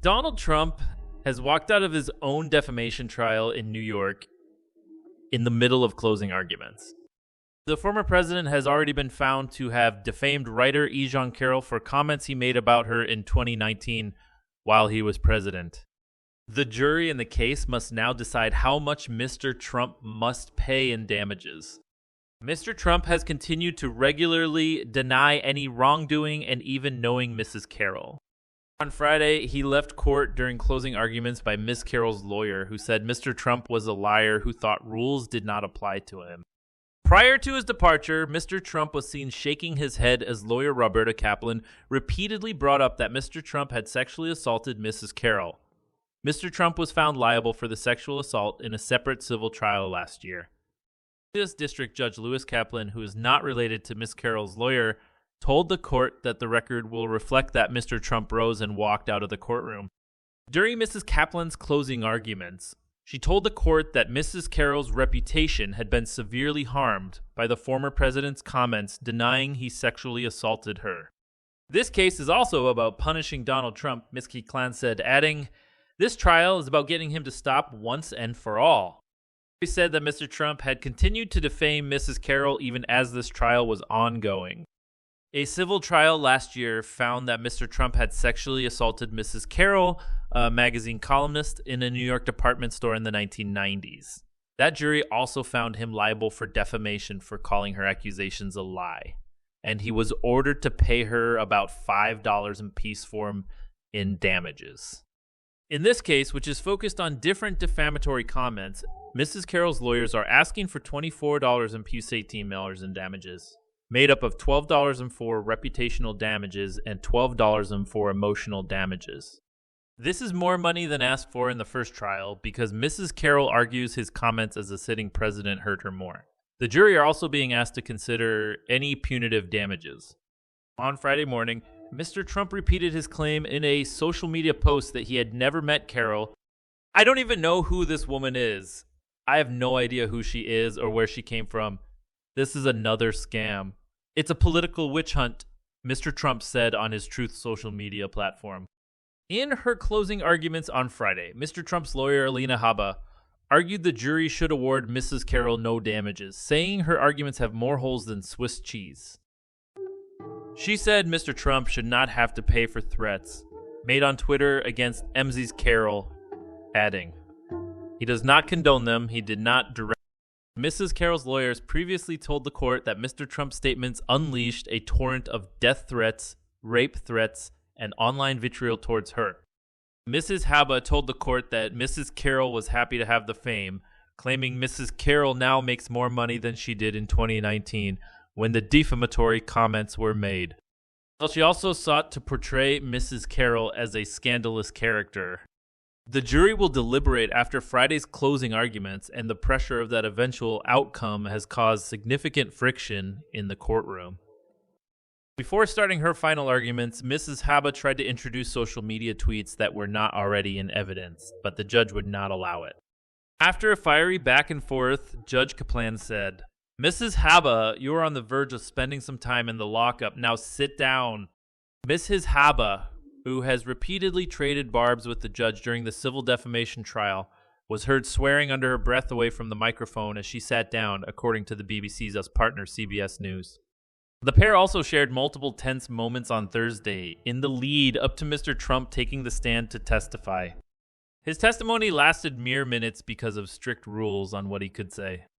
Donald Trump has walked out of his own defamation trial in New York in the middle of closing arguments. The former president has already been found to have defamed writer E Jean Carroll for comments he made about her in 2019 while he was president. The jury in the case must now decide how much Mr. Trump must pay in damages. Mr. Trump has continued to regularly deny any wrongdoing and even knowing Mrs. Carroll. On Friday, he left court during closing arguments by Ms. Carroll's lawyer, who said Mr. Trump was a liar who thought rules did not apply to him. Prior to his departure, Mr. Trump was seen shaking his head as lawyer Roberta Kaplan repeatedly brought up that Mr. Trump had sexually assaulted Mrs. Carroll. Mr. Trump was found liable for the sexual assault in a separate civil trial last year. U.S. District Judge Lewis Kaplan, who is not related to Ms. Carroll's lawyer, told the court that the record will reflect that Mr. Trump rose and walked out of the courtroom. During Mrs. Kaplan's closing arguments, she told the court that Mrs. Carroll's reputation had been severely harmed by the former president's comments denying he sexually assaulted her. This case is also about punishing Donald Trump, Ms. Kaplan said, adding, "This trial is about getting him to stop once and for all." He said that Mr. Trump had continued to defame Mrs. Carroll even as this trial was ongoing. A civil trial last year found that Mr. Trump had sexually assaulted Mrs. Carroll, a magazine columnist, in a New York department store in the 1990s. That jury also found him liable for defamation for calling her accusations a lie, and he was ordered to pay her about $5 apiece for him in damages. In this case, which is focused on different defamatory comments, Mrs. Carroll's lawyers are asking for $24 in Pusat emailers in damages, made up of $12 for reputational damages and $12 for emotional damages. This is more money than asked for in the first trial because Mrs. Carroll argues his comments as a sitting president hurt her more. The jury are also being asked to consider any punitive damages. On Friday morning, Mr. Trump repeated his claim in a social media post that he had never met Carroll. "I don't even know who this woman is. I have no idea who she is or where she came from. This is another scam. It's a political witch hunt," Mr. Trump said on his Truth social media platform. In her closing arguments on Friday, Mr. Trump's lawyer, Alina Habba, argued the jury should award Mrs. Carroll no damages, saying her arguments have more holes than Swiss cheese. She said Mr. Trump should not have to pay for threats made on Twitter against Mrs. Carroll, adding, "He does not condone them. He did not direct." Mrs. Carroll's lawyers previously told the court that Mr. Trump's statements unleashed a torrent of death threats, rape threats, and online vitriol towards her. Mrs. Habba told the court that Mrs. Carroll was happy to have the fame, claiming Mrs. Carroll now makes more money than she did in 2019 when the defamatory comments were made. Well, she also sought to portray Mrs. Carroll as a scandalous character. The jury will deliberate after Friday's closing arguments, and the pressure of that eventual outcome has caused significant friction in the courtroom. Before starting her final arguments, Mrs. Habba tried to introduce social media tweets that were not already in evidence, but the judge would not allow it. After a fiery back and forth, Judge Kaplan said, "Mrs. Habba, you are on the verge of spending some time in the lockup. Now sit down." Mrs. Habba, who has repeatedly traded barbs with the judge during the civil defamation trial, was heard swearing under her breath away from the microphone as she sat down, according to the BBC's partner CBS News. The pair also shared multiple tense moments on Thursday in the lead up to Mr. Trump taking the stand to testify. His testimony lasted mere minutes because of strict rules on what he could say.